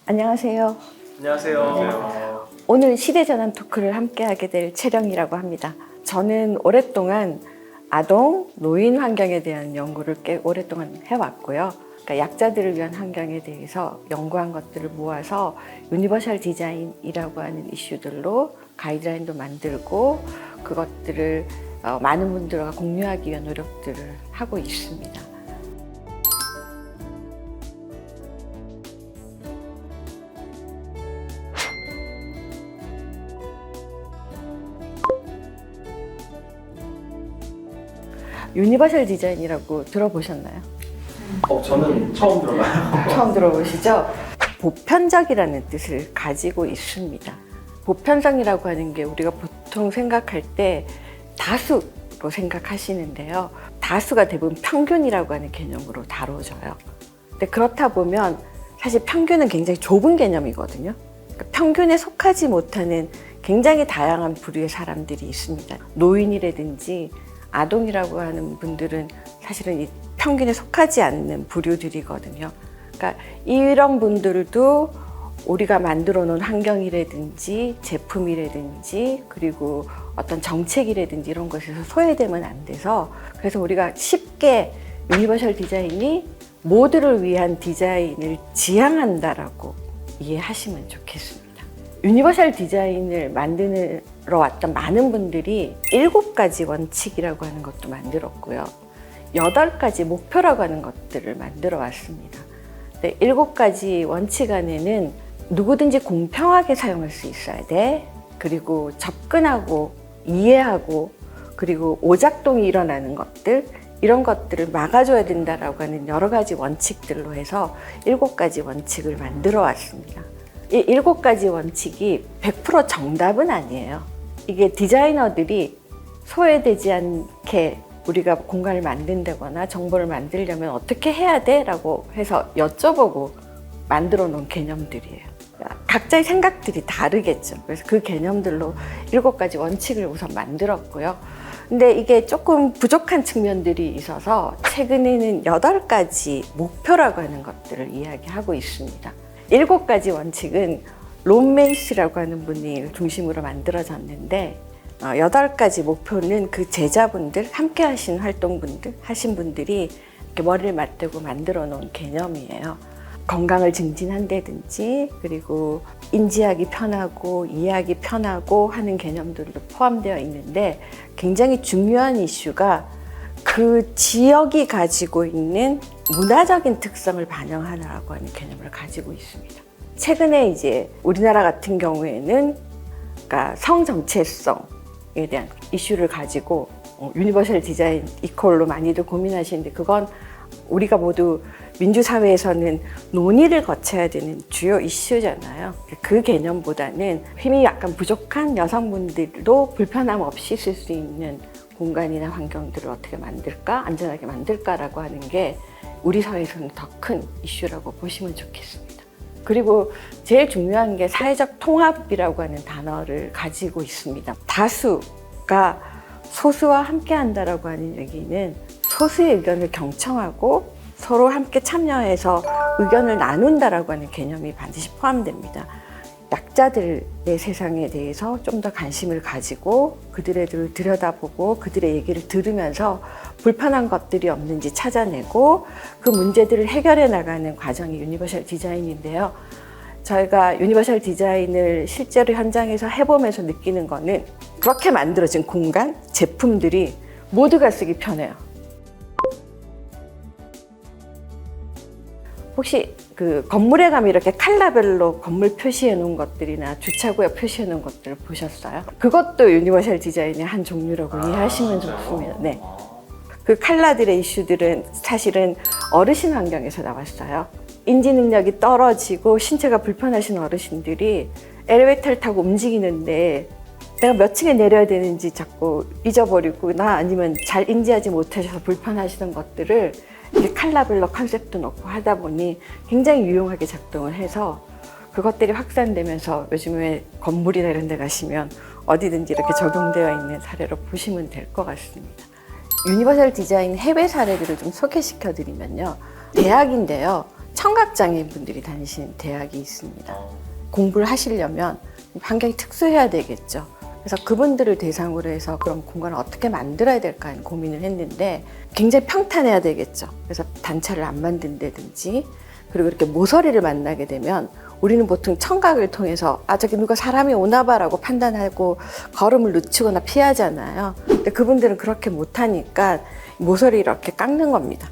안녕하세요. 안녕하세요. 오늘 시대전환 토크를 함께하게 될 채령이라고 합니다. 저는 오랫동안 아동, 노인 환경에 대한 연구를 꽤 오랫동안 해왔고요. 그러니까 약자들을 위한 환경에 대해서 연구한 것들을 모아서 유니버셜 디자인이라고 하는 이슈들로 가이드라인도 만들고 그것들을 많은 분들과 공유하기 위한 노력들을 하고 있습니다. 유니버셜 디자인이라고 들어보셨나요? 저는 처음 들어봐요. 처음 들어보시죠? 보편적이라는 뜻을 가지고 있습니다. 보편성이라고 하는 게 우리가 보통 생각할 때 다수로 생각하시는데요. 다수가 대부분 평균이라고 하는 개념으로 다뤄져요. 근데 그렇다 보면 사실 평균은 굉장히 좁은 개념이거든요. 그러니까 평균에 속하지 못하는 굉장히 다양한 부류의 사람들이 있습니다. 노인이라든지 아동이라고 하는 분들은 사실은 이 평균에 속하지 않는 부류들이거든요. 그러니까 이런 분들도 우리가 만들어 놓은 환경이라든지 제품이라든지 그리고 어떤 정책이라든지 이런 것에서 소외되면 안 돼서 그래서 우리가 쉽게 유니버셜 디자인이 모두를 위한 디자인을 지향한다라고 이해하시면 좋겠습니다. 유니버셜 디자인을 만드러 왔던 많은 분들이 7가지 원칙이라고 하는 것도 만들었고요. 8가지 목표라고 하는 것들을 만들어 왔습니다. 7가지 원칙 안에는 누구든지 공평하게 사용할 수 있어야 돼. 그리고 접근하고 이해하고 그리고 오작동이 일어나는 것들 이런 것들을 막아줘야 된다라고 하는 여러 가지 원칙들로 해서 7가지 원칙을 만들어 왔습니다. 이 7가지 원칙이 100% 정답은 아니에요. 이게 디자이너들이 소외되지 않게 우리가 공간을 만든다거나 정보를 만들려면 어떻게 해야 돼? 라고 해서 여쭤보고 만들어 놓은 개념들이에요. 각자의 생각들이 다르겠죠. 그래서 그 개념들로 7가지 원칙을 우선 만들었고요. 근데 이게 조금 부족한 측면들이 있어서 최근에는 8가지 목표라고 하는 것들을 이야기하고 있습니다. 7가지 원칙은 론 메이스라고 하는 분이 중심으로 만들어졌는데 8가지 목표는 그 제자분들, 함께 하신 하신 분들이 이렇게 머리를 맞대고 만들어 놓은 개념이에요. 건강을 증진한다든지 그리고 인지하기 편하고 이해하기 편하고 하는 개념들도 포함되어 있는데 굉장히 중요한 이슈가 그 지역이 가지고 있는 문화적인 특성을 반영하라고 하는 개념을 가지고 있습니다. 최근에 이제 우리나라 같은 경우에는 그러니까 성 정체성에 대한 이슈를 가지고 유니버셜 디자인 이퀄로 많이들 고민하시는데 그건 우리가 모두 민주사회에서는 논의를 거쳐야 되는 주요 이슈잖아요. 그 개념보다는 힘이 약간 부족한 여성분들도 불편함 없이 쓸 수 있는 공간이나 환경들을 어떻게 만들까, 안전하게 만들까라고 하는 게 우리 사회에서는 더 큰 이슈라고 보시면 좋겠습니다. 그리고 제일 중요한 게 사회적 통합이라고 하는 단어를 가지고 있습니다. 다수가 소수와 함께 한다라고 하는 얘기는 소수의 의견을 경청하고 서로 함께 참여해서 의견을 나눈다라고 하는 개념이 반드시 포함됩니다. 약자들의 세상에 대해서 좀 더 관심을 가지고 그들을 들여다보고 그들의 얘기를 들으면서 불편한 것들이 없는지 찾아내고 그 문제들을 해결해 나가는 과정이 유니버셜 디자인인데요. 저희가 유니버셜 디자인을 실제로 현장에서 해보면서 느끼는 거는 그렇게 만들어진 공간, 제품들이 모두가 쓰기 편해요. 혹시 그 건물에 가면 이렇게 컬러별로 건물 표시해 놓은 것들이나 주차구역 표시해 놓은 것들을 보셨어요? 그것도 유니버셜 디자인의 한 종류라고 이해하시면 좋습니다. 네. 그 컬러들의 이슈들은 사실은 어르신 환경에서 나왔어요. 인지 능력이 떨어지고 신체가 불편하신 어르신들이 엘리베이터를 타고 움직이는데 내가 몇 층에 내려야 되는지 자꾸 잊어버리거나 아니면 잘 인지하지 못하셔서 불편하시던 것들을 이렇게 컬러별로 컨셉도 넣고 하다 보니 굉장히 유용하게 작동을 해서 그것들이 확산되면서 요즘에 건물이나 이런 데 가시면 어디든지 이렇게 적용되어 있는 사례로 보시면 될 것 같습니다. 유니버셜 디자인 해외 사례들을 좀 소개시켜 드리면요. 대학인데요. 청각장애인 분들이 다니시는 대학이 있습니다. 공부를 하시려면 환경이 특수해야 되겠죠. 그래서 그분들을 대상으로 해서 그럼 공간을 어떻게 만들어야 될까 하는 고민을 했는데 굉장히 평탄해야 되겠죠. 그래서 단차를 안 만든다든지 그리고 이렇게 모서리를 만나게 되면 우리는 보통 청각을 통해서 저기 누가 사람이 오나 봐라고 판단하고 걸음을 늦추거나 피하잖아요. 근데 그분들은 그렇게 못하니까 모서리 이렇게 깎는 겁니다.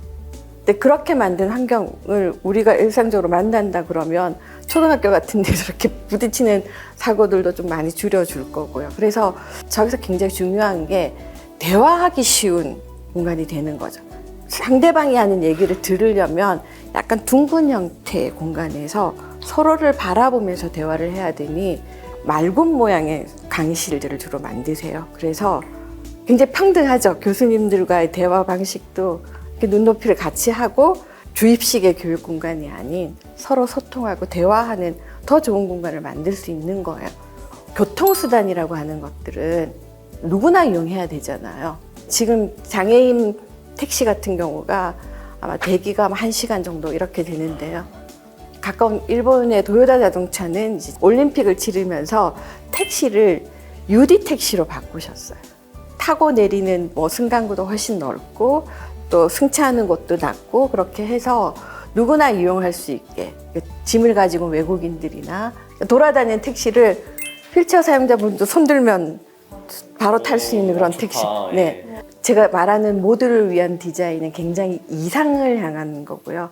근데 그렇게 만든 환경을 우리가 일상적으로 만난다 그러면 초등학교 같은 데서 이렇게 부딪히는 사고들도 좀 많이 줄여줄 거고요. 그래서 저기서 굉장히 중요한 게 대화하기 쉬운 공간이 되는 거죠. 상대방이 하는 얘기를 들으려면 약간 둥근 형태의 공간에서 서로를 바라보면서 대화를 해야 되니 말굽 모양의 강의실들을 주로 만드세요. 그래서 굉장히 평등하죠. 교수님들과의 대화 방식도 이렇게 눈높이를 같이 하고 주입식의 교육 공간이 아닌 서로 소통하고 대화하는 더 좋은 공간을 만들 수 있는 거예요. 교통수단이라고 하는 것들은 누구나 이용해야 되잖아요. 지금 장애인 택시 같은 경우가 아마 대기가 1시간 정도 이렇게 되는데요. 가까운 일본의 도요타 자동차는 이제 올림픽을 치르면서 택시를 UD 택시로 바꾸셨어요. 타고 내리는 승강구도 훨씬 넓고 또 승차하는 곳도 낮고 그렇게 해서 누구나 이용할 수 있게 짐을 가지고 외국인들이나 돌아다니는 택시를 휠체어 사용자분도 손들면 바로 탈 수 있는 그런 택시. 네. 제가 말하는 모두를 위한 디자인은 굉장히 이상을 향한 거고요.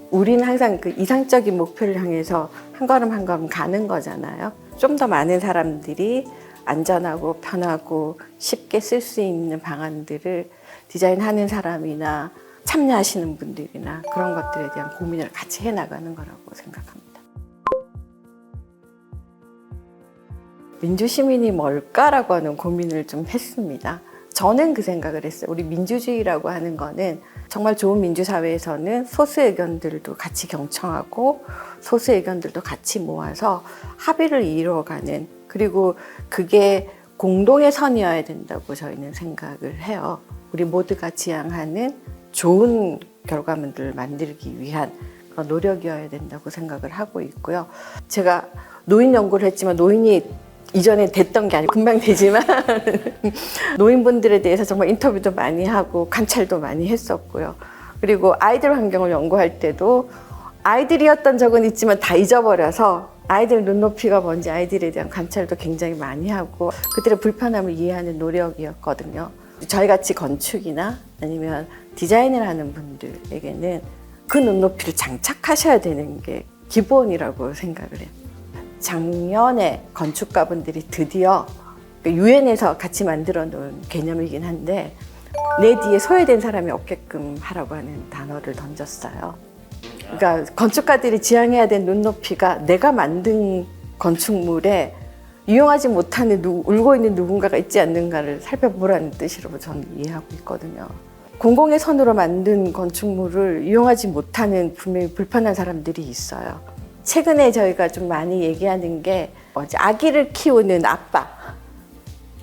우리는 항상 그 이상적인 목표를 향해서 한 걸음 한 걸음 가는 거잖아요. 좀 더 많은 사람들이 안전하고 편하고 쉽게 쓸 수 있는 방안들을 디자인하는 사람이나 참여하시는 분들이나 그런 것들에 대한 고민을 같이 해나가는 거라고 생각합니다. 민주시민이 뭘까라고 하는 고민을 좀 했습니다. 저는 그 생각을 했어요. 우리 민주주의라고 하는 거는 정말 좋은 민주사회에서는 소수 의견들도 같이 경청하고 소수 의견들도 같이 모아서 합의를 이루어가는, 그리고 그게 공동의 선이어야 된다고 저희는 생각을 해요. 우리 모두가 지향하는 좋은 결과물들을 만들기 위한 그런 노력이어야 된다고 생각을 하고 있고요. 제가 노인 연구를 했지만 노인이 이전에 됐던 게 아니고 금방 되지만 노인분들에 대해서 정말 인터뷰도 많이 하고 관찰도 많이 했었고요. 그리고 아이들 환경을 연구할 때도 아이들이었던 적은 있지만 다 잊어버려서 아이들 눈높이가 뭔지 아이들에 대한 관찰도 굉장히 많이 하고 그들의 불편함을 이해하는 노력이었거든요. 저희같이 건축이나 아니면 디자인을 하는 분들에게는 그 눈높이를 장착하셔야 되는 게 기본이라고 생각을 해요. 작년에 건축가분들이 드디어 유엔에서 같이 만들어 놓은 개념이긴 한데 내 뒤에 소외된 사람이 없게끔 하라고 하는 단어를 던졌어요. 그러니까 건축가들이 지향해야 될 눈높이가 내가 만든 건축물에 이용하지 못하는 울고 있는 누군가가 있지 않는가를 살펴보라는 뜻이라고 저는 이해하고 있거든요. 공공의 선으로 만든 건축물을 이용하지 못하는 분명히 불편한 사람들이 있어요. 최근에 저희가 좀 많이 얘기하는 게 아기를 키우는 아빠가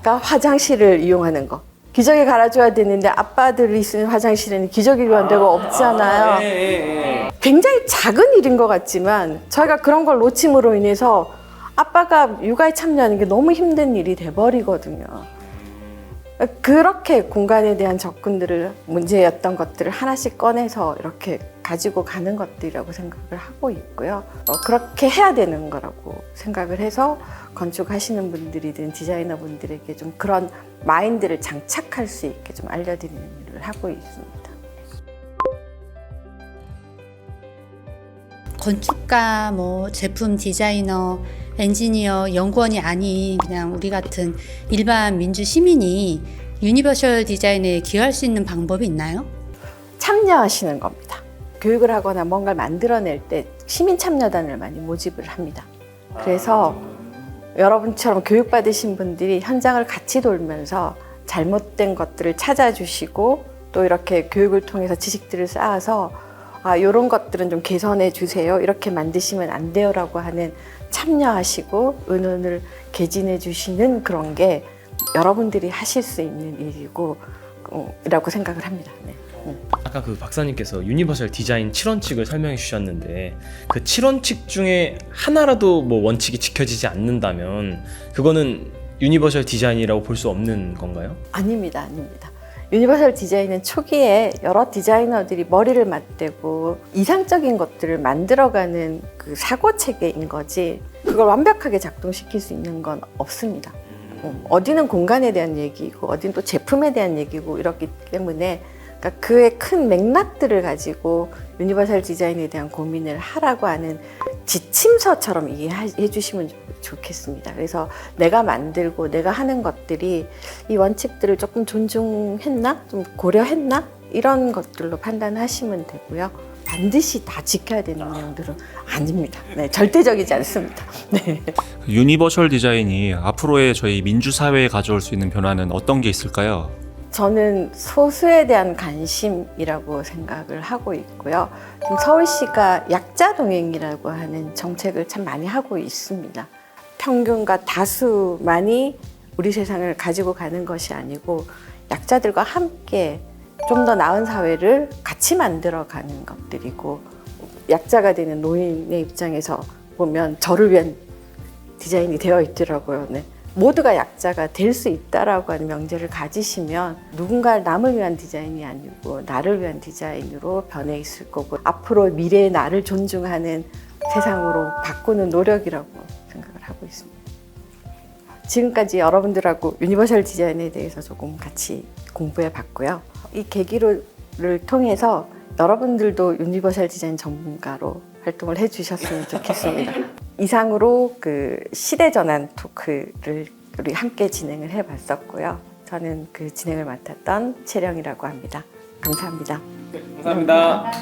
화장실을 이용하는 거. 기저귀 갈아줘야 되는데 아빠들이 쓰는 화장실에는 기저귀 교환 데가 없잖아요. 굉장히 작은 일인 것 같지만 저희가 그런 걸 놓침으로 인해서 아빠가 육아에 참여하는 게 너무 힘든 일이 돼버리거든요. 그렇게 공간에 대한 접근들을, 문제였던 것들을 하나씩 꺼내서 이렇게 가지고 가는 것들이라고 생각을 하고 있고요. 그렇게 해야 되는 거라고 생각을 해서 건축하시는 분들이든 디자이너 분들에게 좀 그런 마인드를 장착할 수 있게 좀 알려드리는 일을 하고 있습니다. 건축가, 제품 디자이너, 엔지니어, 연구원이 아닌 그냥 우리 같은 일반 민주 시민이 유니버셜 디자인에 기여할 수 있는 방법이 있나요? 참여하시는 겁니다. 교육을 하거나 뭔가를 만들어낼 때 시민 참여단을 많이 모집을 합니다. 그래서 여러분처럼 교육받으신 분들이 현장을 같이 돌면서 잘못된 것들을 찾아주시고 또 이렇게 교육을 통해서 지식들을 쌓아서 이런 것들은 좀 개선해 주세요. 이렇게 만드시면 안 돼요. 라고 하는 참여하시고 의논을 개진해 주시는 그런 게 여러분들이 하실 수 있는 일이고, 라고 생각을 합니다. 네. 아까 아까 그 박사님께서 유니버설 디자인 7원칙을 설명해 주셨는데 그 7원칙 중에 하나라도 뭐 원칙이 지켜지지 않는다면 그거는 유니버설 디자인이라고 볼 수 없는 건가요? 아닙니다, 아닙니다. 유니버설 디자인은 초기에 여러 디자이너들이 머리를 맞대고 이상적인 것들을 만들어가는 그 사고 체계인 거지 그걸 완벽하게 작동시킬 수 있는 건 없습니다. 어디는 공간에 대한 얘기고 어디는 또 제품에 대한 얘기고 이렇기 때문에 그러니까 그의 큰 맥락들을 가지고 유니버설 디자인에 대한 고민을 하라고 하는 지침서처럼 이해해 주시면 좋겠습니다. 그래서 내가 만들고 내가 하는 것들이 이 원칙들을 조금 존중했나? 좀 고려했나? 이런 것들로 판단하시면 되고요. 반드시 다 지켜야 되는 내용들은 아닙니다. 네, 절대적이지 않습니다. 네. 유니버셜 디자인이 앞으로의 저희 민주사회에 가져올 수 있는 변화는 어떤 게 있을까요? 저는 소수에 대한 관심이라고 생각을 하고 있고요. 서울시가 약자 동행이라고 하는 정책을 참 많이 하고 있습니다. 평균과 다수만이 우리 세상을 가지고 가는 것이 아니고 약자들과 함께 좀 더 나은 사회를 같이 만들어가는 것들이고 약자가 되는 노인의 입장에서 보면 저를 위한 디자인이 되어 있더라고요. 네. 모두가 약자가 될 수 있다라고 하는 명제를 가지시면 누군가 남을 위한 디자인이 아니고 나를 위한 디자인으로 변해 있을 거고 앞으로 미래의 나를 존중하는 세상으로 바꾸는 노력이라고 생각을 하고 있습니다. 지금까지 여러분들하고 유니버설 디자인에 대해서 조금 같이 공부해 봤고요. 이 계기를 통해서 여러분들도 유니버설 디자인 전문가로 활동을 해주셨으면 좋겠습니다. 이상으로 그 시대전환 토크를 우리 함께 진행을 해봤었고요. 저는 그 진행을 맡았던 채령이라고 합니다. 감사합니다. 감사합니다.